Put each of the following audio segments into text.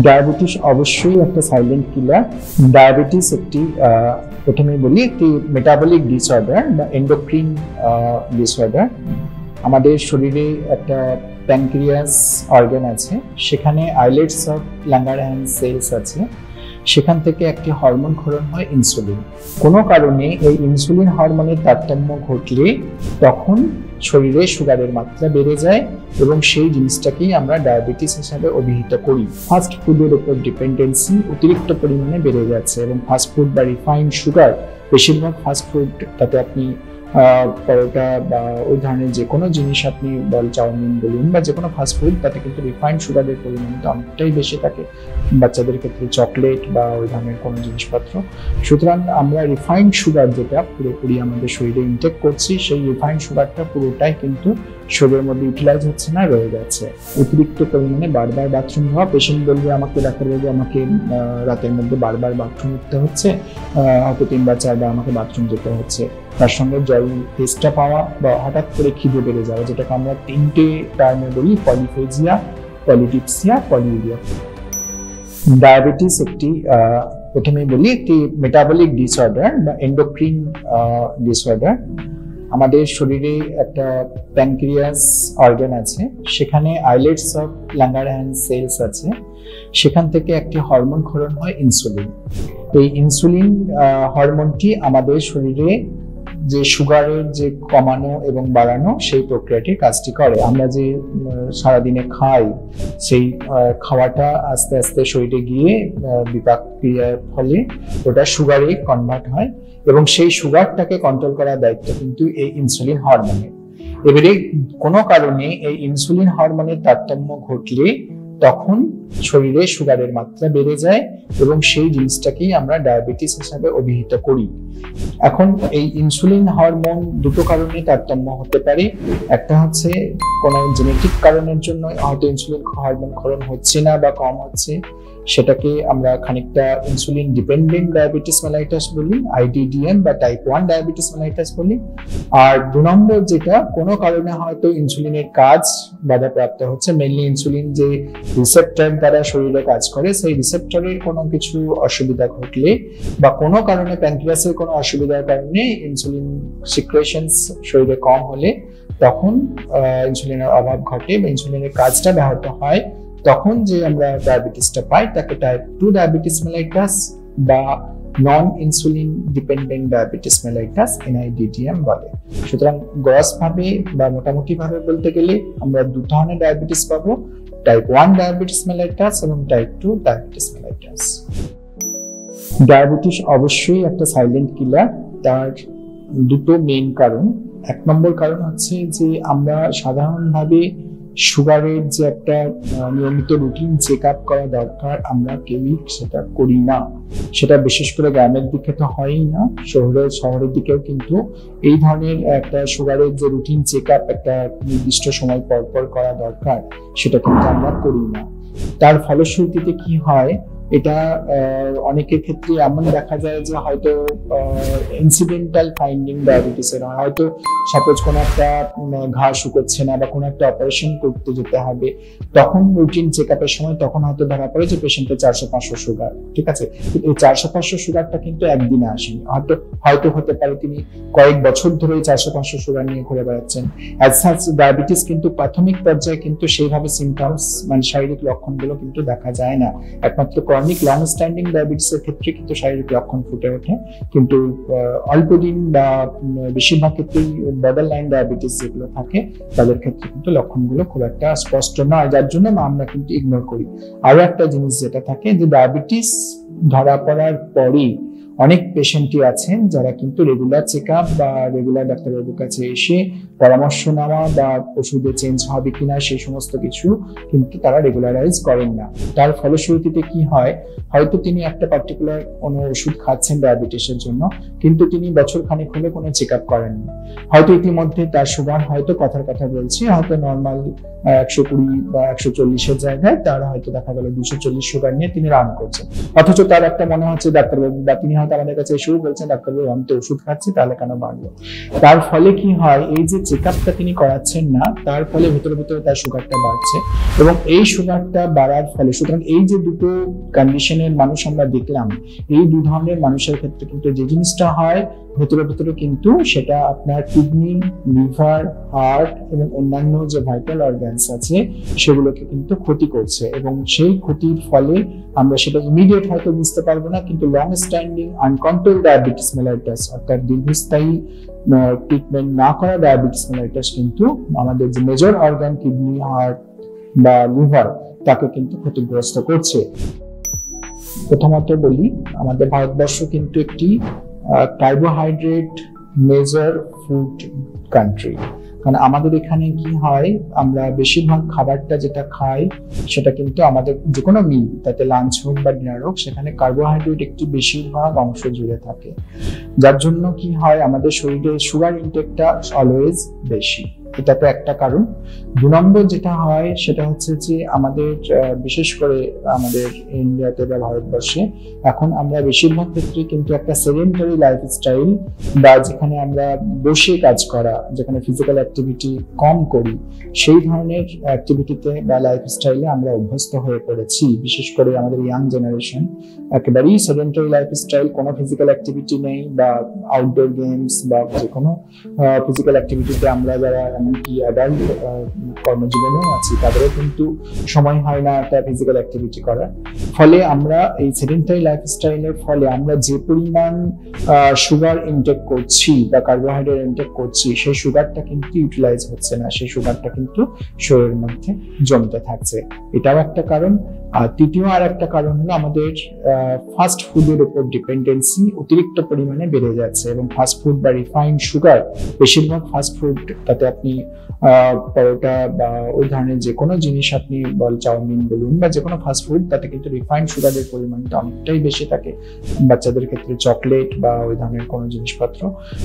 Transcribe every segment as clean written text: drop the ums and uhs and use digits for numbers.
Diabetes অবশ্যই একটা silent killer. Diabetes একটি প্রথমে বলি একটি মেটাবলিক ডিসঅর্ডার বা এন্ডোক্রিন ডিসঅর্ডার। আমাদের শরীরে একটা প্যানক্রিয়াস অর্গান আছে, সেখানে আইলেটস অফ ল্যাঙ্গারহ্যান্স সেলস আছে, সেখান থেকে একটি হরমোন ক্ষরণ হয় ইনসুলিন। কোনো কারণে এই ইনসুলিন হরমোনের তারতম্য ঘটলে তখন শরীরে সুগারের মাত্রা বেড়ে যায় এবং সেই জিনিসটাকেই আমরা ডায়াবেটিস হিসাবে অভিহিত করি। ফাস্ট ফুডের উপর ডিপেন্ডেন্সি অতিরিক্ত পরিমাণে বেড়ে যাচ্ছে এবং ফাস্ট ফুড বা রিফাইন্ড সুগার, বেশিরভাগ ফাস্ট ফুড, তাতে আপনি পরোটা বা ওই ধরনের যে কোনো জিনিস আপনি চাউমিন বলুন বা যে কোনো ফাস্টফুড, তাতে কিন্তু রিফাইন্ড সুগারের পরিমাণটা অনেকটাই বেশি থাকে, বাচ্চাদের ক্ষেত্রে চকলেট বা ওই ধরনের কোনো জিনিসপত্র। সুতরাং আমরা রিফাইন্ড সুগার যেটা পুরোপুরি আমাদের শরীরে ইনটেক করছি, সেই রিফাইন্ড সুগারটা পুরোটাই কিন্তু শরীরের মধ্যে ইউটিলাইজ হচ্ছে না, রয়ে যাচ্ছে। অতিরিক্ত পরিমাণে বারবার বাথরুম হওয়া, পেশেন্ট বলবে আমাকে, ডাক্তার বলবে আমাকে রাতের মধ্যে বারবার বাথরুম উঠতে হচ্ছে, হয়তো 3 বা 4 বার আমাকে বাথরুম যেতে হচ্ছে। তার সঙ্গে জল তেষ্টা পাওয়া বা হঠাৎ করে খিদে বেড়ে যাওয়া, যেটাকে আমরা 3টে টার্মে বলি, পলিফেজিয়া, পলিডিপসিয়া, পলিউরিয়া। ডায়াবেটিস একটি প্রথমে বলি একটি মেটাবলিক ডিসঅর্ডার বা এন্ডোক্রিন ডিসঅর্ডার। আমাদের শরীরে একটা প্যানক্রিয়াস অর্গান আছে, সেখানে আইলেটস অফ ল্যাঙ্গারহ্যান্স সেলস আছে, সেখান থেকে একটি হরমোন ক্ষরণ হয় ইনসুলিন। এই ইনসুলিন হরমোনটি আমাদের শরীরে যে সুগারের যে কমানো এবং বাড়ানো সেই প্রক্রিয়াটির কাজটি করে। আমরা যে সারাদিনে খাই, সেই খাওয়াটা আস্তে আস্তে শরীরে গিয়ে বিপাক ক্রিয়ার ফলে ওটা সুগারে কনভার্ট হয় এবং সেই সুগারটাকে কন্ট্রোল করার দায়িত্ব কিন্তু এই ইনসুলিন হরমোনের। এবারে কোনো কারণে এই ইনসুলিন হরমোনের তারতম্য ঘটলে তখন শরীরে সুগারের মাত্রা বেড়ে যায় এবং সেই জিনিসটাকেই আমরা ডায়াবেটিস হিসাবে অভিহিত করি। এখন এই ইনসুলিন হরমোন দুটো কারণে তারতম্য হতে পারে। একটা হচ্ছে কোনো জেনেটিক কারণের জন্য হয়তো ইনসুলিন হরমোন ক্ষরণ হচ্ছে না বা কম হচ্ছে, সেটাকে আমরা খানিকটা ইনসুলিন ডিপেন্ডেন্ট ডায়াবেটিস মেলাইটাস বলি, আইডিডিএম বা টাইপ 1 ডায়াবেটিস মেলাইটাস বলি। আর 2 নম্বর যেটা, কোনো কারণে হয়তো ইনসুলিনের কাজ বাধাপ্রাপ্ত হচ্ছে, মেইনলি ইনসুলিন যে রিসেপ্টর দ্বারা শরীরে কাজ করে, সেই রিসেপ্টরের কোনো কিছু অসুবিধা ঘটলে বা কোনো কারণে প্যানক্রিয়াসের কোনো অসুবিধার কারণে ইনসুলিন সিক্রেশনস শরীরে কম হলে তখন ইনসুলিনের অভাব ঘটে বা ইনসুলিনের কাজটা ব্যাহত হয়। তখন যে আমরা ডায়াবেটিসটা পাই তাকে টাইপ 2 ডায়াবেটিস মেলাইটাস বা নন insulin dependent diabetes mellitus, NIDDM বলে। সুতরাং গ্রস ভাবে বা মোটামুটি ভাবে বলতে গেলে আমরা 2 ধরনের ডায়াবেটিস পাবো, টাইপ 1 ডায়াবেটিস মেলাইটাস এবং টাইপ 2 ডায়াবেটিস মেলাইটাস। ডায়াবেটিস অবশ্যই একটা সাইলেন্ট কিলার। তার দুটো মেইন কারণ। 1 নম্বর কারণ হচ্ছে যে আমরা সাধারণভাবে সুগারের যে একটা নিয়মিত রুটিন চেক আপ করা দরকার, আমরা কেউই সেটা করি না। সেটা বিশেষ করে গ্রামের দিকে তো হয়ই না, শহরের দিকেও কিন্তু এই ধরনের একটা সুগারের যে রুটিন চেক আপ একটা নির্দিষ্ট সময় পর পর করা দরকার, সেটা কিন্তু আমরা করি না। তার ফলশ্রুতিতে কি হয়, এটা অনেকের ক্ষেত্রে এমন দেখা যায় যে হয়তো ইনসিডেন্টাল ফাইন্ডিং ডায়াবেটিসের, হয়তো সাপোজ কোনো একটা ঘা শুকোচ্ছে না বা কোনো একটা অপারেশন করতে যেতে হবে, তখন রুটিন চেক আপের সময় তখন হয়তো ধরা পড়ে যে পেশেন্টের 400-500 সুগার। ঠিক আছে, এই 400-500 সুগারটা কিন্তু একদিনে আসেনি, হয়তো হতে পারে তিনি কয়েক বছর ধরে 400-500 সুগার নিয়ে ঘুরে বেড়াচ্ছেন। অ্যাজ সাচ ডায়াবেটিস কিন্তু প্রাথমিক পর্যায়ে কিন্তু সেইভাবে সিমটমস মানে শারীরিক লক্ষণগুলো কিন্তু দেখা যায় না। একমাত্র ক্রনিক লং স্ট্যান্ডিং ডায়াবেটিসের ক্ষেত্রে কিন্তু শারীরিক লক্ষণ ফুটে ওঠে, কিন্তু অল্প দিন বা বেশিরভাগ ক্ষেত্রেই বর্ডার লাইন ডায়াবেটিস যেগুলো থাকে তাদের ক্ষেত্রে কিন্তু লক্ষণগুলো খুব একটা স্পষ্ট নয়, যার জন্য আমরা কিন্তু ইগনোর করি। আরো একটা জিনিস যেটা থাকে যে ডায়াবেটিস ধরা পড়ার পরেই অনেক পেশেন্টই আছেন যারা কিন্তু রেগুলার চেক আপ বা রেগুলার ডাক্তারবাবুর কাছে এসে পরামর্শ নেওয়া বা ওষুধে চেঞ্জ হবে কিনা সেই সমস্ত কিছু কিন্তু তারা রেগুলারাইজ করেন না। তার ফলশ্রুতিতে কি হয়, হয়তো তিনি একটা পার্টিকুলার কোনো ওষুধ খাচ্ছেন ডায়াবেটিসের জন্য, কিন্তু তিনি বছর খানেক হলে কোনো চেক আপ করেননি। হয়তো ইতিমধ্যে তার সুগার হয়তো কথার কথা বলছি, হয়তো নর্মাল 120 বা 140-এর জায়গায় তার হয়তো দেখা গেল 240 সুগার নিয়ে তিনি রান করছেন, অথচ তার একটা মনে হচ্ছে ডাক্তারবাবু বা তিনি হয়তো আমাদের কাছে এসেও বলছেন ডাক্তারবাবু আমি তো ওষুধ খাচ্ছি, তাহলে কেন বাড়লো? তার ফলে কি হয়, এই যে চেক আপটা তিনি করাচ্ছেন না, তার ফলে ভেতরে ভেতরে তার সুগারটা বাড়ছে, এবং এই সুগারটা বাড়ার ফলে, সুতরাং এই যে দুটো কন্ডিশনের মানুষ আমরা দেখলাম, এই দু ধরনের মানুষের ক্ষেত্রে কিন্তু যে জিনিসটা হয়, ভেতরে ভেতরে কিন্তু সেটা আপনার কিডনি, লিভার, হার্ট এবং অন্যান্য যে ভাইটাল অর্গানস আছে সেগুলোকে কিন্তু ক্ষতি করছে, এবং সেই ক্ষতির ফলে আমরা সেটা ইমিডিয়েট হয়তো বুঝতে পারবো না, কিন্তু long standing uncontrolled diabetes mellitus, অর্থাৎ দীর্ঘস্থায়ী ট্রিটমেন্ট না করা ডায়াবেটিস মেলাইটাস কিন্তু আমাদের যে মেজর অর্গান কিডনি, হার্ট বা লিভার তাকে কিন্তু ক্ষতিগ্রস্ত করছে। প্রথমত বলি, আমাদের ভারতবর্ষ কিন্তু একটি কার্বোহাইড্রেট মেজর ফুড কান্ট্রি, কারণ আমাদের এখানে কি হয়, আমরা বেশিরভাগ খাবারটা যেটা খাই সেটা কিন্তু আমাদের যে কোনো মিল, তাতে লাঞ্চ হোক বা ডিনার হোক, সেখানে কার্বোহাইড্রেট একটি বেশিরভাগ অংশ জুড়ে থাকে, যার জন্য কি হয় আমাদের শরীরে সুগার ইনটেকটা অলওয়েজ বেশি। এটা তো একটা কারণ। 2 নম্বর যেটা হয় সেটা হচ্ছে যে আমাদের বিশেষ করে আমাদের ইন্ডিয়াতে বা ভারতবর্ষে এখন আমরা বেশিরভাগ ক্ষেত্রে কিন্তু একটা সেডেন্টারি লাইফস্টাইল, বা যেখানে আমরা বসে কাজ করা, যেখানে ফিজিক্যাল অ্যাক্টিভিটি কম করি, সেই ধরনের অ্যাক্টিভিটিতে বা লাইফস্টাইলে আমরা অভ্যস্ত হয়ে পড়েছি। বিশেষ করে আমাদের ইয়াং জেনারেশন একেবারেই সেডেন্টারি লাইফস্টাইল, কোনো ফিজিক্যাল অ্যাক্টিভিটি নেই, বা আউটডোর গেমস বা যে কোনো ফিজিক্যাল অ্যাক্টিভিটিতে আমরা যারা এমনকি অ্যাডাল্ট কর্মজীবনেও আছি তাদেরও কিন্তু সময় হয় না একটা ফিজিক্যাল অ্যাক্টিভিটি করার। ফলে আমরা এই সেডেন্টারি লাইফস্টাইলের ফলে আমরা যে পরিমাণ সুগার ইনটেক করছি বা কার্বোহাইড্রেট ইনটেক করছি, সেই সুগারটা কিন্তু ইউটিলাইজ হচ্ছে না, সেই সুগারটা কিন্তু শরীরের মধ্যে জমতে থাকছে। এটাও একটা কারণ। আর তৃতীয় আর একটা কারণ হলো আমাদের ফাস্ট ফুডের উপর ডিপেন্ডেন্সি অতিরিক্ত পরিমাণে বেড়ে যাচ্ছে, এবং ফাস্ট ফুড বা রিফাইন্ড সুগার, বেশিরভাগ ফাস্ট ফুড, তাতে আপনি পরোটা বা ওই ধরনের যে কোনো জিনিস আপনি চাউমিন বলুন বা যে কোনো ফাস্ট ফুড, তাতে কিন্তু রিফাইন্ড সুগারের পরিমাণটা অনেকটাই বেশি থাকে, বাচ্চাদের ক্ষেত্রে চকলেট বা ওই ধরনের কোনো জিনিসপত্র।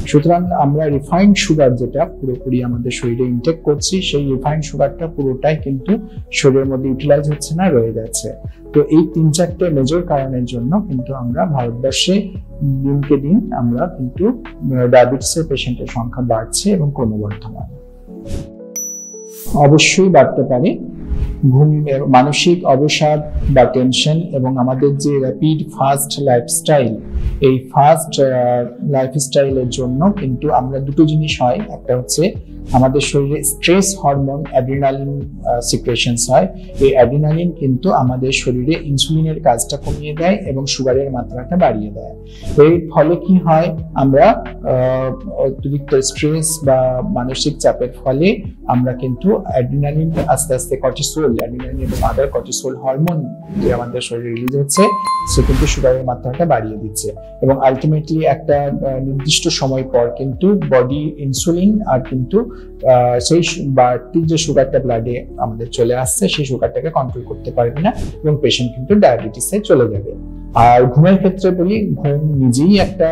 সুতরাং আমরা রিফাইন্ড সুগার যেটা পুরোপুরি আমাদের শরীরে ইনটেক করছি, সেই রিফাইন্ড সুগারটা পুরোটাই কিন্তু শরীরের মধ্যে ইউটিলাইজ হচ্ছে না, রয়ে যাচ্ছে। তো এই 3-4টে মেজর কারণের জন্য কিন্তু আমরা ভারতবর্ষে দিনকে দিন আমরা কিন্তু ডায়াবেটিসের পেশেন্টের সংখ্যা বাড়ছে এবং ক্রমবর্ধমান। অবশ্যই বাড়তে পারে ঘুম, মানসিক অবসাদ বা টেনশন, এবং আমাদের যে র্যাপিড ফাস্ট লাইফস্টাইল, এই ফাস্ট লাইফস্টাইলের জন্য কিন্তু আমরা দুটো জিনিস হয়। একটা হচ্ছে আমাদের শরীরে স্ট্রেস হরমোন অ্যাড্রিনালিন সিক্রেশনস হয়। এই অ্যাড্রিনালিন কিন্তু আমাদের শরীরে ইনসুলিনের কাজটা কমিয়ে দেয় এবং সুগারের মাত্রাটা বাড়িয়ে দেয়। এর ফলে কি হয়, আমরা অতিরিক্ত স্ট্রেস বা মানসিক চাপের ফলে আমরা কিন্তু অ্যাড্রিনালিন আস্তে আস্তে কর্টিসোল, অ্যাড্রিনালিন এবং আদার কর্টিসোল হরমোন যে আমাদের শরীরে রিলিজ হচ্ছে, সে কিন্তু সুগারের মাত্রাটা বাড়িয়ে দিচ্ছে, এবং আলটিমেটলি একটা নির্দিষ্ট সময় পর কিন্তু বডি ইনসুলিন আর কিন্তু সেই বাড়তি যে সুগারটা ব্লাডে আমাদের চলে আসছে, সেই সুগারটাকে কন্ট্রোল করতে পারবে না, এবং পেশেন্ট কিন্তু ডায়াবেটিসে চলে যাবে। আর ঘুমের ক্ষেত্রে বলি, ঘুম নিজেই একটা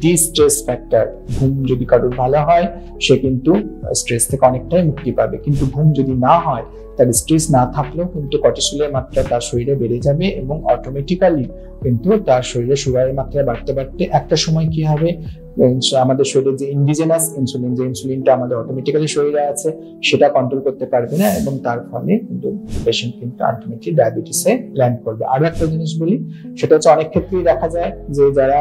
ডিস্ট্রেস ফ্যাক্টর। ঘুম যদি কারোর ভালো হয়, সে কিন্তু স্ট্রেস থেকে অনেকটাই মুক্তি পাবে, কিন্তু ঘুম যদি না হয়, তার স্ট্রেস না থাকলেও কিন্তু কর্টিসলের মাত্রা তার শরীরে বেড়ে যাবে, এবং অটোমেটিক্যালি কিন্তু তার শরীরে সুগারের মাত্রা বাড়তে বাড়তে একটা সময় কি হবে, আমাদের শরীরে যে ইন্ডিজেনাস ইনসুলিন, যে ইনসুলিনটা আমাদের অটোমেটিক্যালি শরীরে আছে, সেটা কন্ট্রোল করতে পারবে না, এবং তার ফলে কিন্তু পেশেন্ট কিন্তু আলটিমেটলি ডায়াবেটিসে ল্যান্ড করবে। আরো একটা জিনিস বলি, সেটা হচ্ছে অনেক ক্ষেত্রেই দেখা যায় যে যারা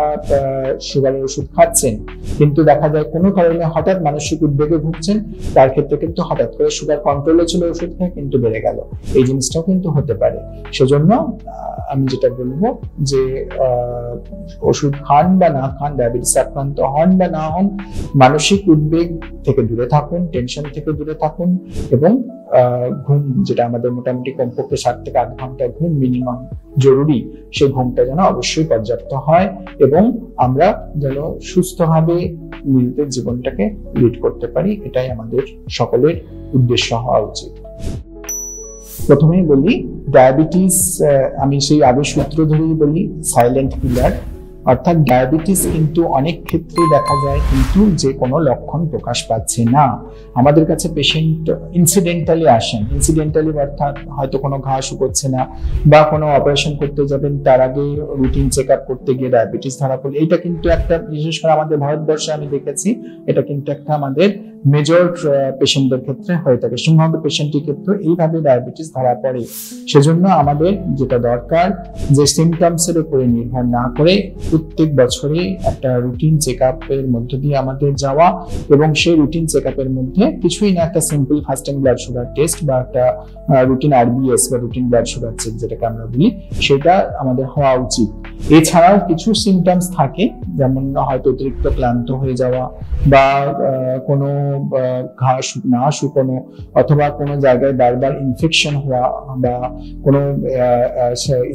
সুগারের ওষুধ খাচ্ছেন, কিন্তু দেখা যায় কোনো কারণে হঠাৎ মানসিক উদ্বেগে ভুগছেন, তার ক্ষেত্রে কিন্তু হঠাৎ করে সুগার কন্ট্রোলে ছিল ওষুধ খেয়ে কিন্তু বেড়ে গেল। এই জিনিসটাও কিন্তু হতে পারে। সেজন্য আমি যেটা বলবো যে ওষুধ খান বা না খান, ডায়াবেটিস আক্রান্ত হন বা না হন, মানসিক উদ্বেগ থেকে দূরে থাকুন, টেনশন থেকে দূরে থাকুন, এবং ঘুম, যেটা আমাদের মোটামুটি কমপক্ষে 7 থেকে 8 ঘন্টা ঘুম মিনিমাম জরুরি, সেই ঘুমটা যেন অবশ্যই পর্যাপ্ত হয়, এবং আমরা যেন সুস্থভাবে নিজেদের জীবনটাকে লিড করতে পারি, এটাই আমাদের সকলের উদ্দেশ্য হওয়া উচিত। প্রথমেই বলি, ডায়াবেটিস আমি সেই আগের সূত্র ধরেই বলি, সাইলেন্ট কিলার। অর্থাৎ ডায়াবেটিস কিন্তু অনেক ক্ষেত্রে দেখা যায় কিন্তু যে কোনো লক্ষণ প্রকাশ পাচ্ছে না। আমাদের কাছে পেশেন্ট ইনসিডেন্টালি আসেন, ইনসিডেন্টালি অর্থাৎ হয়তো কোনো ঘা শুকোচ্ছে না বা কোনো অপারেশন করতে যাবেন তার আগে রুটিন চেক আপ করতে গিয়ে ডায়াবেটিস ধরা পড়লে, এটা কিন্তু একটা, বিশেষ করে আমাদের ভারতবর্ষে আমি দেখেছি এটা কিন্তু একটা আমাদের মেজর পেশেন্টদের ক্ষেত্রে হয়ে থাকে। সিংহভাগ পেশেন্টের ক্ষেত্রে এইভাবে ডায়াবেটিস ধরা পড়ে। সেজন্য আমাদের যেটা দরকার যে সিমটমস এর উপরে নির্ভর না করে প্রত্যেক বছরে একটা রুটিন চেক আপের মধ্য দিয়ে আমাদের যাওয়া, এবং সেই রুটিন চেক আপের মধ্যে কিছুই না, একটা simple fasting blood sugar test বা একটা রুটিন আরবিএস বা রুটিন ব্লাড সুগার চেক যেটাকে আমরা বলি, সেটা আমাদের হওয়া উচিত। এছাড়াও কিছু সিমটমস থাকে, যেমন হয়তো অতিরিক্ত ক্লান্ত হয়ে যাওয়া বা কোনো ঘা না শুকনো, অথবা কোনো জায়গায় বারবার ইনফেকশন হওয়া বা কোনো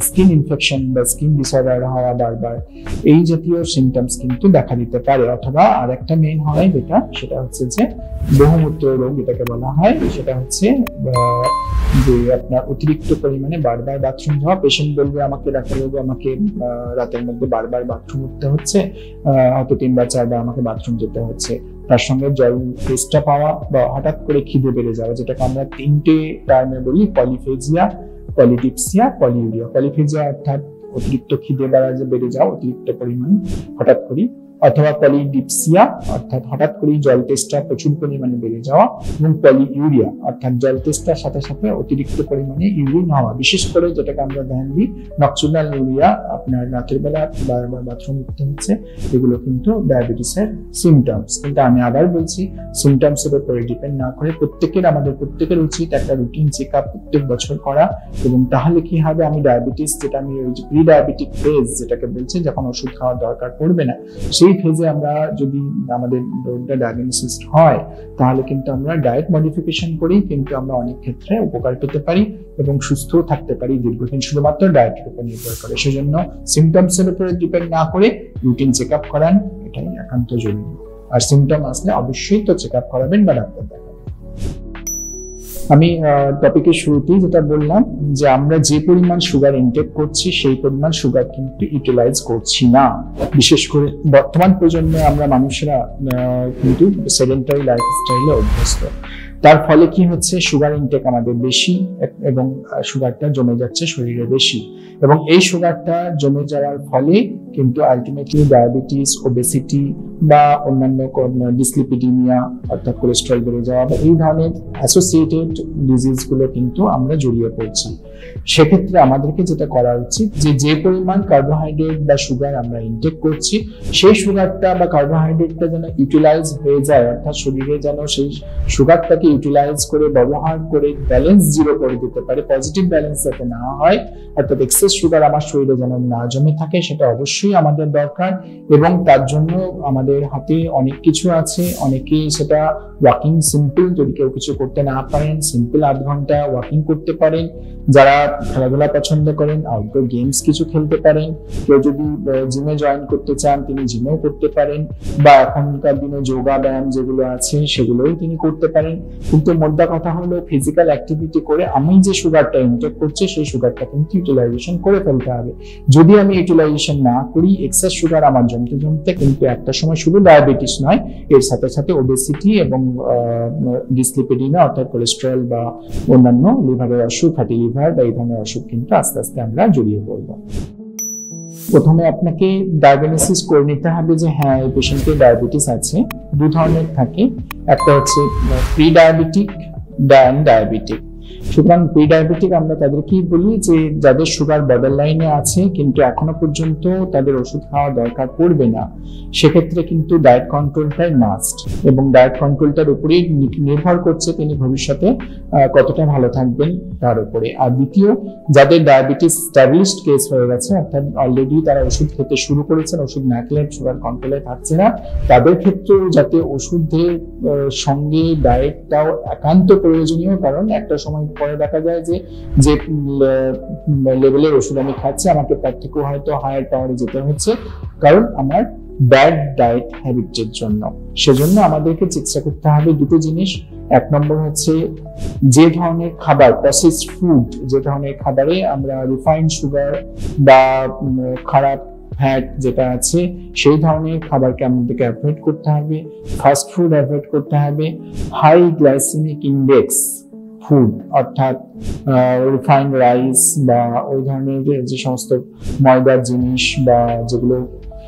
স্কিন ইনফেকশন বা স্কিন ডিসঅর্ডার হওয়া বারবার, এই জাতীয় সিমটমস কিন্তু দেখা দিতে পারে। অথবা আর একটা মেইন হয় যেটা, সেটা হচ্ছে যে বহুমূত্র রোগ যেটাকে বলা হয়, সেটা হচ্ছে যে আপনার অতিরিক্ত পরিমাণে বারবার বাথরুম যাওয়া। পেশেন্ট বলবে আমাকে, ডাক্তারবাবু আমাকে রাতের মধ্যে বারবার বাথরুম উঠতে হচ্ছে, হয়তো 3 বা 4 বার আমাকে বাথরুম যেতে হচ্ছে। তার সঙ্গে জল তেষ্টা পাওয়া বা হঠাৎ করে খিদে বেড়ে যাওয়া, যেটাকে আমরা 3টে টার্মে বলি, পলিফেজিয়া, পলিডিপসিয়া, পলিউরিয়া। পলিফেজিয়া অর্থাৎ অতিরিক্ত খিদে বেড়ে যাওয়া অতিরিক্ত পরিমাণ হঠাৎ করে, অথবা পলিডিপসিয়া অর্থাৎ হঠাৎ করে জল তেষ্টা প্রচুর পরিমাণে বেড়ে যাওয়া, এবং পলিউরিয়া অর্থাৎ জল তেষ্টার সাথে সাথে অতিরিক্ত পরিমাণে ইউরিন হওয়া। বিশেষ করে যেটাকে আমরা ধ্যান দিই নকচুরাল ইউরিয়া, আপনার রাতের বেলা বারবার বাথরুম করতে হচ্ছে, এগুলো কিন্তু ডায়াবেটিসের সিমটমস। কিন্তু আমি আবার বলছি, সিমটমস এর উপরে ডিপেন্ড না করে আমাদের প্রত্যেকের উচিত একটা রুটিন চেক আপ প্রত্যেক বছর করা। এবং তাহলে কি হবে, আমি ডায়াবেটিস, যেটা আমি প্রি ডায়াবেটিক ফেজ যেটাকে বলছি, যখন ওষুধ খাওয়ার দরকার পড়বে না, সেই ফেজে আমরা যদি আমাদের রোগটা ডায়াগনোসিস হয়, তাহলে কিন্তু আমরা ডায়েট মডিফিকেশন করেই কিন্তু আমরা অনেক ক্ষেত্রে উপকার পেতে পারি এবং সুস্থ থাকতে পারি দীর্ঘদিন, শুধুমাত্র ডায়েটের উপর নির্ভর করে। সেজন্য সিমটমস এর উপরে ডিপেন্ড না করে রুটিন চেক আপ করান, এটাই একান্ত জরুরি। আর সিমটম আসলে অবশ্যই তো চেক আপ করাবেন বা ডাক্তার দেখাবেন। আমি টপিকের শুরুতেই যেটা বললাম যে আমরা যে পরিমাণ সুগার ইনটেক করছি সেই পরিমাণ সুগার কিন্তু ইউটিলাইজ করছি না। বিশেষ করে বর্তমান প্রজন্মে আমরা মানুষেরা কিন্তু সেডেন্টারি লাইফস্টাইলে অভ্যস্ত। তার ফলে কি হচ্ছে, সুগার ইনটেক আমাদের বেশি এবং সুগারটা জমে যাচ্ছে শরীরে বেশি, এবং এই সুগারটা জমে যাওয়ার ফলে কিন্তু আলটিমেটলি ডায়াবেটিস, ওবেসিটি বা অন্যান্য ডিসলিপিডিমিয়া অর্থাৎ কোলেস্টেরল বেড়ে যাওয়া বা এই ধরনের অ্যাসোসিয়েটেড ডিজিজগুলো কিন্তু আমরা জড়িয়ে পড়ছি। সেক্ষেত্রে আমাদেরকে যেটা করা উচিত, যে পরিমাণ কার্বোহাইড্রেট বা সুগার আমরা ইনটেক করছি, সেই সুগারটা বা কার্বোহাইড্রেটটা যেন ইউটিলাইজ হয়ে যায়, অর্থাৎ শরীরে যেন সেই সুগারটাকে ইউটিলাইজ করে ব্যবহার করে ব্যালেন্স জিরো করে দিতে পারে, পজিটিভ ব্যালেন্স যাতে না হয়, অর্থাৎ এক্সেস সুগার আমার শরীরে যেন না জমে থাকে, সেটা অবশ্যই আমাদের দরকার। এবং তার জন্য আমাদের হাতে অনেক কিছু আছে। অনেকেই সেটা ওয়াকিং, সিম্পল, যদি কেউ কিছু করতে না পারেন সিম্পল 8 ঘন্টা ওয়াকিং করতে পারেন। যারা খেলাধুলা পছন্দ করেন আউটডোর গেমস কিছু খেলতে পারেন। কেউ যদি জিমে জয়েন করতে চান তিনি জিমেও করতে পারেন, বা এখনকার দিনে যোগা ব্যায়াম যেগুলো আছে সেগুলোও তিনি করতে পারেন। কিন্তু মোদ্দা কথা হলো ফিজিক্যাল অ্যাক্টিভিটি করে আমি যে সুগারটা ইনটেক করছি সেই সুগারটা কিন্তু ইউটিলাইজেশন করে ফেলতে হবে। যদি আমি ইউটিলাইজেশন না করি, এক্সেস সুগার আমার জমতে জমতে কিন্তু একটা সময় শুধু ডায়াবেটিস নয়, এর সাথে সাথে ওবেসিটি এবং ডিসলিপিডিমিয়া অর্থাৎ কোলেস্টেরল বা অন্যান্য লিভারের অসুখ, ফ্যাটি লিভার বা এই ধরনের অসুখ কিন্তু আস্তে আস্তে আমরা জড়িয়ে পড়ব। প্রথমে আপনাকে ডায়াগনোসিস করে নিতে হবে যে হ্যাঁ এই পেশেন্টের ডায়াবেটিস আছে। 2 ধরনের থাকে, একটা হচ্ছে প্রি ডায়াবেটিক, ডায়াবেটিক। সুতরাং প্রি ডায়াবেটিক আমরা তাদেরকেই বলি যে যাদের সুগার বর্ডার লাইনে আছে কিন্তু এখনো পর্যন্ত তাদের ওষুধ খাওয়া দরকার পড়বে না, সেক্ষেত্রে কিন্তু ডায়েট কন্ট্রোলটাই মাস্ট, এবং ডায়েট কন্ট্রোলটার উপরেই নির্ভর করছে তিনি ভবিষ্যতে কতটা ভালো থাকবেন তার উপরে। আর দ্বিতীয়, যাদের ডায়াবেটিস স্ট্যাবলিশড কেস হয়ে গেছে, অর্থাৎ অলরেডি তারা ওষুধ খেতে শুরু করেছেন, ওষুধ না খেলে সুগার কন্ট্রোলে থাকছে না, তাদের ক্ষেত্রেও যাতে ওষুধের সঙ্গে ডায়েটটাও একান্ত প্রয়োজনীয়। কারণ একটা সময় পরে দেখা যায় যে লেভেলের ওষুধ আমি খাচ্ছি আমাকে তার থেকেও হয়তো হায়ার পাওয়ারে যেতে হচ্ছে, কারণ আমার ব্যাড ডায়েট হ্যাবিটের জন্য। সেজন্য আমাদেরকে চেষ্টা করতে হবে 2টো জিনিস। 1 নম্বর হচ্ছে যে ধরনের খাবার, প্রসেসড ফুড, যে ধরনের খাবারে আমরা রিফাইন্ড সুগার বা খারাপ ফ্যাট যেটা আছে সেই ধরনের খাবারকে আমাদেরকে অ্যাভয়েড করতে হবে, ফাস্ট ফুড অ্যাভয়েড করতে হবে, হাই গ্লাইসেমিক ইন্ডেক্স ফুড অর্থাৎ রিফাইন্ড রাইস বা ওই ধরনের যে সমস্ত ময়দার জিনিস বা যেগুলো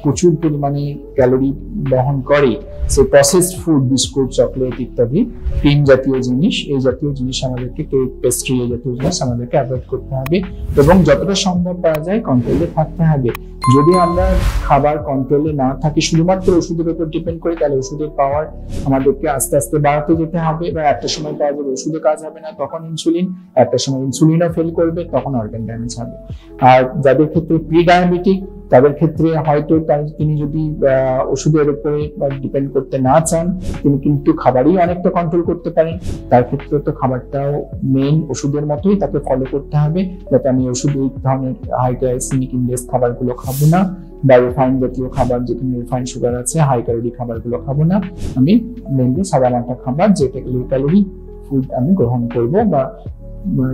প্রচুর পরিমাণে ক্যালোরি বহন করে, সেই প্রসেসড ফুড, বিস্কুট, চকলেট ইত্যাদি, ক্রিম জাতীয় জিনিস, এই জাতীয় জিনিস আমাদেরকে, কেক, পেস্ট্রি, এই জাতীয় জিনিস আমাদেরকে অ্যাভয়েড করতে হবে এবং যতটা সম্ভব পারা যায় কন্ট্রোলে থাকতে হবে। যদি আমরা খাবার কন্ট্রোলে না থাকি, শুধুমাত্র ওষুধের উপর ডিপেন্ড করি, তাহলে ওষুধের পাওয়ার আমাদেরকে আস্তে আস্তে বাড়াতে যেতে হবে, বা একটা সময় পাওয়া যাবে ওষুধে কাজ হবে না, তখন ইনসুলিন, একটা সময় ইনসুলিনও ফেল করবে, তখন অর্গান ড্যামেজ হবে। আর যাদের ক্ষেত্রে প্রি ডায়াবেটিক, তাদের ক্ষেত্রে হয়তো তিনি যদি ওষুধের উপরে ডিপেন্ড করতে না চান, তিনি কিন্তু খাবারই অনেকটা কন্ট্রোল করতে পারেন। তার ক্ষেত্রে তো খাবারটাও মেইন ওষুধের মতোই তাকে ফলো করতে হবে, যাতে আমি ওষুধ এই ধরনের হাই গ্লাইসেমিক ইন্ডেক্স খাবারগুলো খাবো না, বা রিফাইন জাতীয় খাবার যেখানে রিফাইন সুগার আছে, হাই ক্যালোরি খাবারগুলো খাবো না, আমি মেইনলি সাদামাটা খাবার যেটা লো ক্যালোরি ফুড আমি গ্রহণ করব বা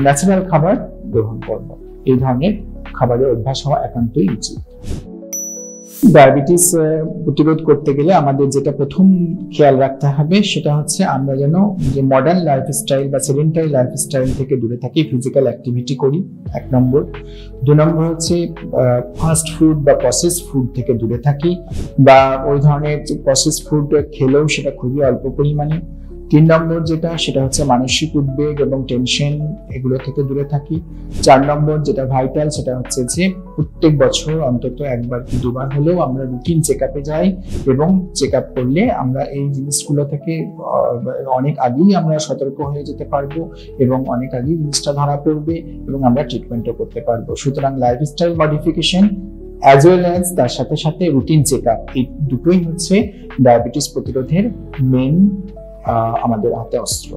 ন্যাচারাল খাবার গ্রহণ করব। এই ধরনের খাবারের অভ্যাস হওয়া একান্তই উচিত। ডায়াবেটিস প্রতিরোধ করতে গেলে আমাদের যেটা প্রথম খেয়াল রাখতে হবে সেটা হচ্ছে আমরা যেন যে মডার্ন লাইফস্টাইল বা সেডেন্টারি লাইফস্টাইল থেকে দূরে থাকি, ফিজিক্যাল অ্যাক্টিভিটি করি, 1 নম্বর। 2 নম্বর হচ্ছে ফাস্ট ফুড বা প্রসেসড ফুড থেকে দূরে থাকি, বা ওই ধরনের প্রসেসড ফুড খেলেও সেটা খুবই অল্প পরিমাণে। 3 নম্বর যেটা, সেটা হচ্ছে মানসিক উদ্বেগ এবং টেনশন, এগুলো থেকে দূরে থাকি। 4 নম্বর যেটা ভাইটাল, সেটা হচ্ছে যে প্রত্যেক বছর অন্তত 1বার কি 2বার হলেও আমরা রুটিন চেকআপে যাই, এবং চেকআপ করলে আমরা এই জিনিসগুলো থেকে অনেক আগেই আমরা সতর্ক হয়ে যেতে পারবো এবং অনেক আগেই জিনিসটা ধরা পড়বে এবং আমরা ট্রিটমেন্টও করতে পারবো। সুতরাং lifestyle modification as well as তার সাথে সাথে রুটিন চেকআপ, এই দুটোই হচ্ছে ডায়াবেটিস প্রতিরোধের মেইন আমাদের হাতে অস্ত্র।